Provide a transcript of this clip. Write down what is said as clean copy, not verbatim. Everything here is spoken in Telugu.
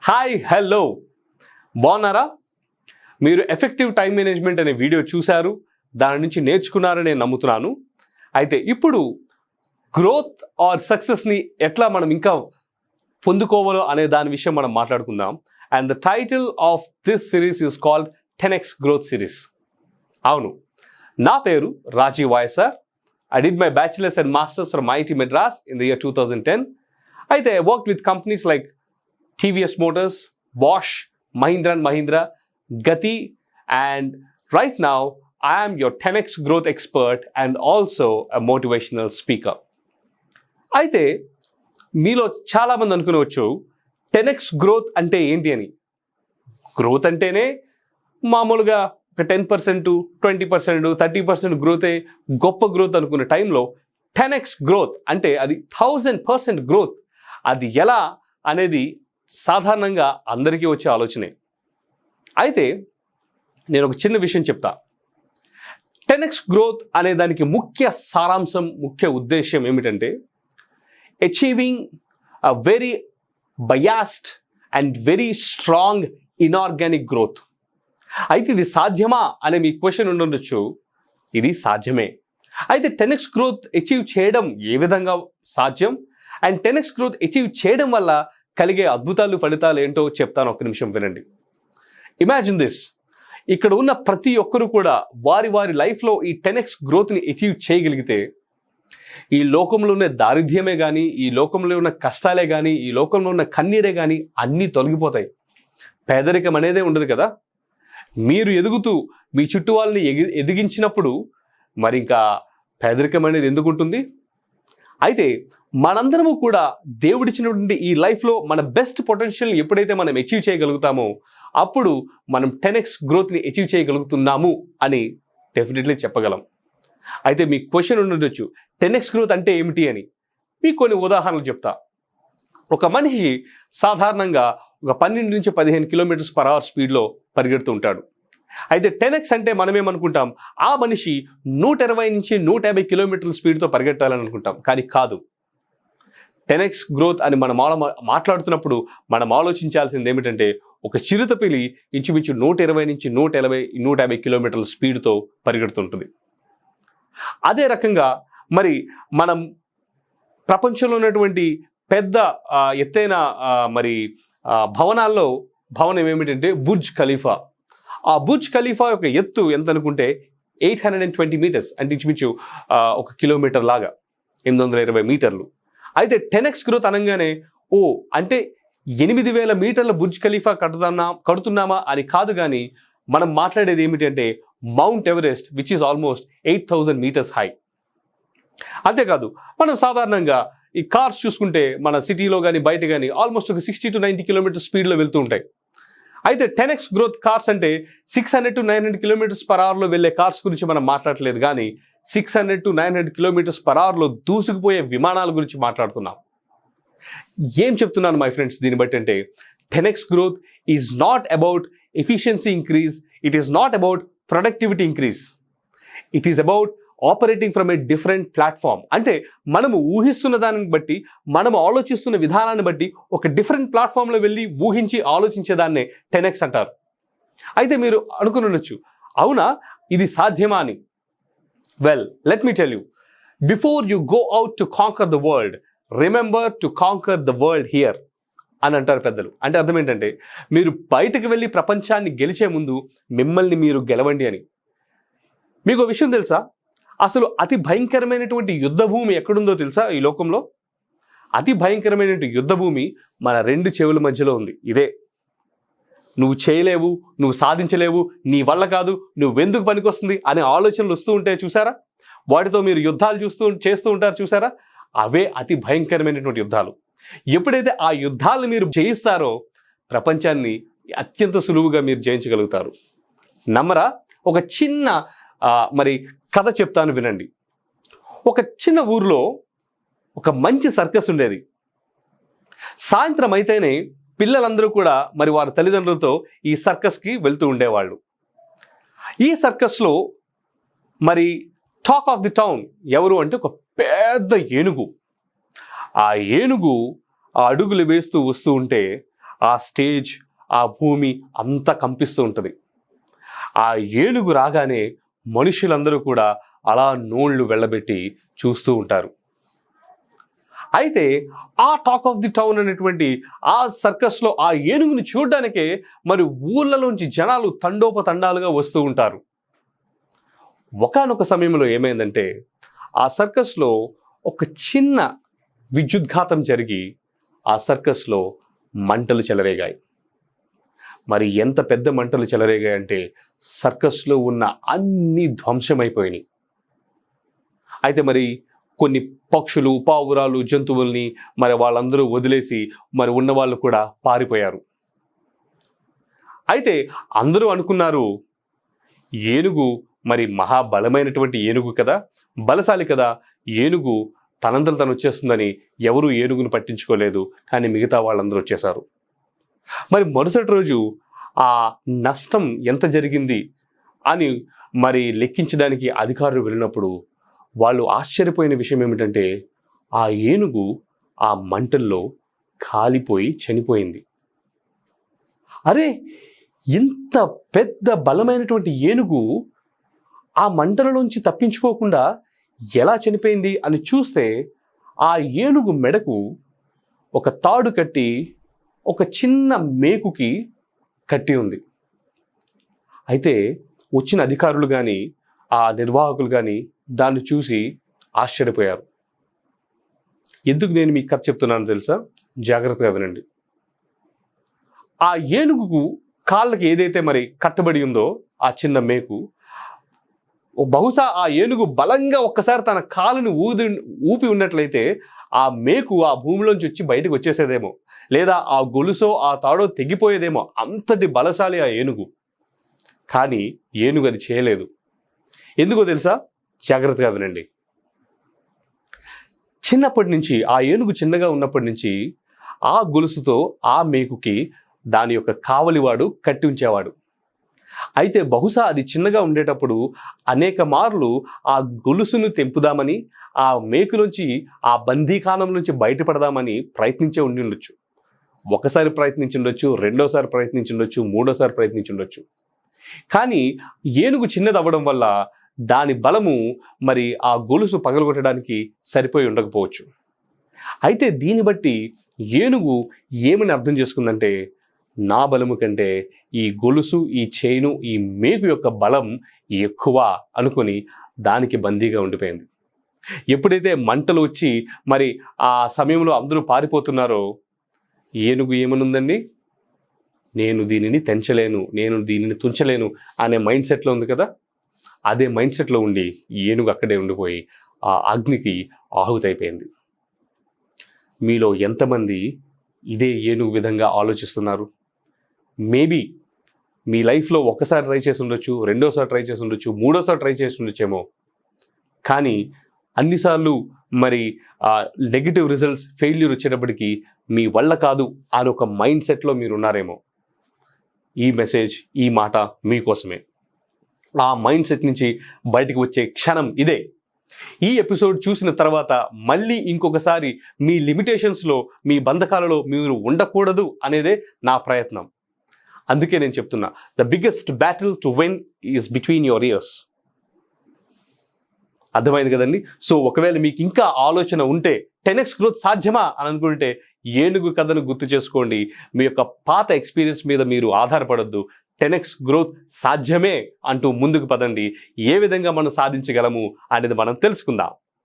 హాయ్ హలో బాగున్నారా? మీరు ఎఫెక్టివ్ టైం మేనేజ్మెంట్ అనే వీడియో చూశారు, దాని నుంచి నేర్చుకున్నారని నేను నమ్ముతున్నాను. అయితే ఇప్పుడు గ్రోత్ ఆర్ సక్సెస్ని ఎట్లా మనం ఇంకా పొందుకోవాలో అనే దాని విషయం మనం మాట్లాడుకుందాం. And the title of this series is called 10x growth series. అవును, నా పేరు Rajiv YSR. I did my bachelor's and master's from IIT Madras in the year 2010. అయితే I worked with companies like TVS Motors, Bosch, Mahindra & Mahindra, Gati, and right now I am your 10x growth expert and also a motivational speaker. అయితే మీలో చాలామంది అనుకునేవచ్చు 10x గ్రోత్ అంటే ఏంటి అని. గ్రోత్ అంటేనే మామూలుగా ఒక 10%, 20%, 30% గ్రోతే గొప్ప గ్రోత్ అనుకునే టైంలో 10x గ్రోత్ అంటే అది 1000% గ్రోత్. అది ఎలా అనేది సాధారణంగా అందరికీ వచ్చే ఆలోచనే. అయితే నేను ఒక చిన్న విషయం చెప్తా. 10x గ్రోత్ అనే దానికి ముఖ్య సారాంశం, ముఖ్య ఉద్దేశ్యం ఏమిటంటే achieving a very biased and very strong inorganic growth. అయితే ఇది సాధ్యమా అనే మీ క్వశ్చన్ ఉండొచ్చు. ఇది సాధ్యమే. అయితే 10x గ్రోత్ అచీవ్ చేయడం ఏ విధంగా సాధ్యం అండ్ 10x గ్రోత్ అచీవ్ చేయడం వల్ల కలిగే అద్భుతాలు, ఫలితాలు ఏంటో చెప్తాను, ఒక్క నిమిషం వినండి. ఇమాజిన్ దిస్, ఇక్కడ ఉన్న ప్రతి ఒక్కరు కూడా వారి వారి లైఫ్లో ఈ 10x గ్రోత్ని అచీవ్ చేయగలిగితే ఈ లోకంలో ఉన్న దారిద్ర్యమే కానీ, ఈ లోకంలో ఉన్న కష్టాలే కానీ, ఈ లోకంలో ఉన్న కన్నీరే కానీ అన్నీ తొలగిపోతాయి. పేదరికం అనేదే ఉండదు కదా. మీరు ఎదుగుతూ మీ చుట్టూ వాళ్ళని ఎదిగించినప్పుడు మరి ఇంకా పేదరికం అనేది ఎందుకు ఉంటుంది? అయితే మనందరము కూడా దేవుడిచ్చినటువంటి ఈ లైఫ్లో మన బెస్ట్ పొటెన్షియల్ని ఎప్పుడైతే మనం అచీవ్ చేయగలుగుతామో అప్పుడు మనం 10x గ్రోత్ని అచీవ్ చేయగలుగుతున్నాము అని డెఫినెట్లీ చెప్పగలం. అయితే మీ క్వశ్చన్ ఉండొచ్చు, 10x గ్రోత్ అంటే ఏమిటి అని. మీకు కొన్ని ఉదాహరణలు చెప్తా. ఒక మనిషి సాధారణంగా ఒక 12 నుంచి 15 కిలోమీటర్స్ పర్ అవర్ స్పీడ్లో పరిగెడుతూ ఉంటాడు. అయితే 10x అంటే మనమేమనుకుంటాం, ఆ మనిషి 120 నుంచి 150 కిలోమీటర్ల స్పీడ్తో పరిగెట్టాలని అనుకుంటాం. కానీ కాదు. 10x గ్రోత్ అని మనం మాట్లాడుతున్నప్పుడు మనం ఆలోచించాల్సింది ఏమిటంటే ఒక చిరుతపిల్లి ఇంచుమించు 120 నుంచి 150 కిలోమీటర్ల స్పీడ్తో పరిగెడుతుంటుంది. అదే రకంగా మరి మనం ప్రపంచంలో ఉన్నటువంటి పెద్ద ఎత్తైన మరి భవనం ఏమిటంటే బుర్జ్ ఖలీఫా. ఆ బుర్జ్ ఖలీఫా యొక్క ఎత్తు ఎంత అనుకుంటే 820 మీటర్స్, అంటే ఇంచుమించు 1 కిలోమీటర్ లాగా 820 మీటర్లు. అయితే 10x గ్రోత్ అనగానే అంటే 8000 మీటర్ల బుర్జ్ ఖలీఫా కడుతున్నామా అని కాదు, కానీ మనం మాట్లాడేది ఏమిటంటే Mount Everest, which is almost 8000 meters high. అంతేకాదు మనం సాధారణంగా ఈ కార్స్ చూసుకుంటే మన సిటీలో కానీ బయట కానీ ఆల్మోస్ట్ ఒక 60 to 90 కిలోమీటర్ స్పీడ్లో వెళ్తూ ఉంటాయి. అయితే 10x గ్రోత్ కార్స్ అంటే 600 to 900 కిలోమీటర్స్ పర్ అవర్లో వెళ్ళే కార్స్ గురించి మనం మాట్లాడలేదు, కానీ 600 to 900 కిలోమీటర్స్ పర్ అవర్లో దూసుకుపోయే విమానాల గురించి మాట్లాడుతున్నాం. ఏం చెప్తున్నాను మై ఫ్రెండ్స్ దీన్ని బట్టి అంటే 10x growth is not about efficiency increase, it is not about productivity increase, it is about operating from a different platform. అంటే మనము ఊహిస్తున్న దాన్ని బట్టి, మనము ఆలోచిస్తున్న విధానాన్ని బట్టి ఒక డిఫరెంట్ ప్లాట్ఫామ్లో వెళ్ళి ఊహించి ఆలోచించేదాన్నే 10x అంటారు. అయితే మీరు అనుకుని ఉండొచ్చు, అవునా ఇది సాధ్యమా అని. Well, let me tell you, before you go out to conquer the world, remember to conquer the world here అని అంటారు పెద్దలు. అంటే అర్థం ఏంటంటే మీరు బయటకు వెళ్ళి ప్రపంచాన్ని గెలిచే ముందు మిమ్మల్ని మీరు గెలవండి అని. మీకు విషయం తెలుసా, అసలు అతి భయంకరమైనటువంటి యుద్ధ భూమి ఎక్కడుందో తెలుసా ఈ లోకంలో? అతి భయంకరమైనటువంటి యుద్ధ భూమి మన 2 చెవుల మధ్యలో ఉంది. ఇదే, నువ్వు చేయలేవు, నువ్వు సాధించలేవు, నీ వల్ల కాదు, నువ్వెందుకు పనికొస్తుంది అనే ఆలోచనలు వస్తూ ఉంటాయి చూసారా, వాటితో మీరు యుద్ధాలు చేస్తూ ఉంటారు చూసారా, అవే అతి భయంకరమైనటువంటి యుద్ధాలు. ఎప్పుడైతే ఆ యుద్ధాలను మీరు జయిస్తారో ప్రపంచాన్ని అత్యంత సులువుగా మీరు జయించగలుగుతారు. నమ్మరా? ఒక చిన్న మరి కథ చెప్తాను వినండి. ఒక చిన్న ఊర్లో ఒక మంచి సర్కస్ ఉండేది. సాయంత్రం అయితేనే పిల్లలందరూ కూడా మరి వారి తల్లిదండ్రులతో ఈ సర్కస్కి వెళ్తూ ఉండేవాళ్ళు. ఈ సర్కస్లో మరి టాక్ ఆఫ్ ది టౌన్ ఎవరు అంటే ఒక పెద్ద ఏనుగు. ఆ ఏనుగు ఆ అడుగులు వేస్తూ వస్తూ ఉంటే ఆ స్టేజ్, ఆ భూమి అంతా కంపిస్తూ ఉంటుంది. ఆ ఏనుగు రాగానే మనుషులందరూ కూడా అలా నోళ్ళు వెళ్ళబెట్టి చూస్తూ ఉంటారు. అయితే ఆ టాక్ ఆఫ్ ది టౌన్ అనేటువంటి ఆ సర్కస్లో ఆ ఏనుగుని చూడడానికే మరి ఊళ్ళలోంచి జనాలు తండోపతండాలుగా వస్తూ ఉంటారు. ఒకానొక సమయంలో ఏమైందంటే ఆ సర్కస్లో ఒక చిన్న విద్యుద్ఘాతం జరిగి ఆ సర్కస్లో మంటలు చెలరేగాయి. మరి ఎంత పెద్ద మంటలు చెలరేగాయంటే సర్కస్లో ఉన్న అన్ని ధ్వంసమైపోయినాయి. అయితే మరి కొన్ని పక్షులు, పావురాలు, జంతువుల్ని మరి వాళ్ళందరూ వదిలేసి మరి ఉన్నవాళ్ళు కూడా పారిపోయారు. అయితే అందరూ అనుకున్నారు, ఏనుగు మరి మహాబలమైనటువంటి ఏనుగు కదా, బలశాలి కదా, ఏనుగు తనంతట తను వచ్చేస్తుందని ఎవరూ ఏనుగును పట్టించుకోలేదు. కానీ మిగతా వాళ్ళందరూ వచ్చేశారు. మరి మరుసటి రోజు ఆ నష్టం ఎంత జరిగింది అని మరి లెక్కించడానికి అధికారులు వెళ్ళినప్పుడు వాళ్ళు ఆశ్చర్యపోయిన విషయం ఏమిటంటే ఆ ఏనుగు ఆ మంటల్లో కాలిపోయి చనిపోయింది. అరే, ఇంత పెద్ద బలమైనటువంటి ఏనుగు ఆ మంటలలోంచి తప్పించుకోకుండా ఎలా చనిపోయింది అని చూస్తే ఆ ఏనుగు మెడకు ఒక తాడు కట్టి ఒక చిన్న మేకుకి కట్టి ఉంది. అయితే వచ్చిన అధికారులు కానీ ఆ నిర్వాహకులు కానీ దాన్ని చూసి ఆశ్చర్యపోయారు. ఎందుకు నేను మీకు కథ చెప్తున్నాను తెలుసా? జాగ్రత్తగా వినండి. ఆ ఏనుగుకు కాళ్ళకి ఏదైతే మరి కట్టబడి ఉందో ఆ చిన్న మేకు, బహుశా ఆ ఏనుగు బలంగా ఒక్కసారి తన కాలుని ఊపి ఉన్నట్లయితే ఆ మేకు ఆ భూమిలోంచి వచ్చి బయటకు వచ్చేసేదేమో, లేదా ఆ గొలుసో ఆ తాడో తెగిపోయేదేమో. అంతటి బలశాలి ఆ ఏనుగు. కానీ ఏనుగు అది చేయలేదు. ఎందుకో తెలుసా? జాగ్రత్తగా వినండి. చిన్నప్పటి నుంచి ఆ ఏనుగు చిన్నగా ఉన్నప్పటి నుంచి ఆ గొలుసుతో ఆ మేకుకి దాని యొక్క కావలివాడు కట్టి ఉంచేవాడు. అయితే బహుశా అది చిన్నగా ఉండేటప్పుడు అనేక మార్లు ఆ గొలుసును తెంపుదామని, ఆ మేకు నుంచి, ఆ బందీకానం నుంచి బయటపడదామని ప్రయత్నించే ఉండి ఉండొచ్చు. ఒకసారి ప్రయత్నించుండొచ్చు, రెండోసారి ప్రయత్నించుండొచ్చు, మూడోసారి ప్రయత్నించుండొచ్చు. కానీ ఏనుగు చిన్నది అవ్వడం వల్ల దాని బలము మరి ఆ గొలుసు పగలగొట్టడానికి సరిపోయి ఉండకపోవచ్చు. అయితే దీన్ని బట్టి ఏనుగు ఏమని అర్థం చేసుకుందంటే, నా బలము కంటే ఈ గొలుసు, ఈ చైను, ఈ మేకు యొక్క బలం ఎక్కువ అనుకొని దానికి బందీగా ఉండిపోయింది. ఎప్పుడైతే మంటలు వచ్చి మరి ఆ సమయంలో అందరూ పారిపోతున్నారో ఏనుగు ఏమనుందండి? నేను దీనిని తెంచలేను, నేను దీనిని తుంచలేను అనే మైండ్ సెట్లో ఉంది కదా. అదే మైండ్ సెట్లో ఉండి ఏనుగు అక్కడే ఉండిపోయి ఆ అగ్నికి ఆహుతైపోయింది. మీలో ఎంతమంది ఇదే ఏనుగు విధంగా ఆలోచిస్తున్నారు? మేబీ మీ లైఫ్లో ఒకసారి ట్రై చేసి ఉండొచ్చు, రెండోసారి ట్రై చేసి ఉండొచ్చు, మూడోసారి ట్రై చేసి ఉండొచ్చేమో. కానీ అన్నిసార్లు మరి నెగిటివ్ రిజల్ట్స్, ఫెయిల్యూర్ వచ్చేటప్పటికి మీ వల్ల కాదు అని ఒక మైండ్ సెట్లో మీరు ఉన్నారేమో. ఈ మెసేజ్, ఈ మాట మీకోసమే. ఆ మైండ్ సెట్ నుంచి బయటకు వచ్చే క్షణం ఇదే. ఈ ఎపిసోడ్ చూసిన తర్వాత మళ్ళీ ఇంకొకసారి మీ లిమిటేషన్స్లో, మీ బంధకాలలో మీరు ఉండకూడదు అనేదే నా ప్రయత్నం. అందుకే నేను చెప్తున్నా, the biggest battle to win is between your years. అర్థమైంది కదండి? సో ఒకవేళ మీకు ఇంకా ఆలోచన ఉంటే 10x గ్రోత్ సాధ్యమా అని అనుకుంటే ఏనుగు కథను గుర్తు చేసుకోండి. మీ యొక్క పాత ఎక్స్పీరియన్స్ మీద మీరు ఆధారపడొద్దు. 10x గ్రోత్ సాధ్యమే అంటూ ముందుకు పదండి. ఏ విధంగా మనం సాధించగలము అనేది మనం తెలుసుకుందాం.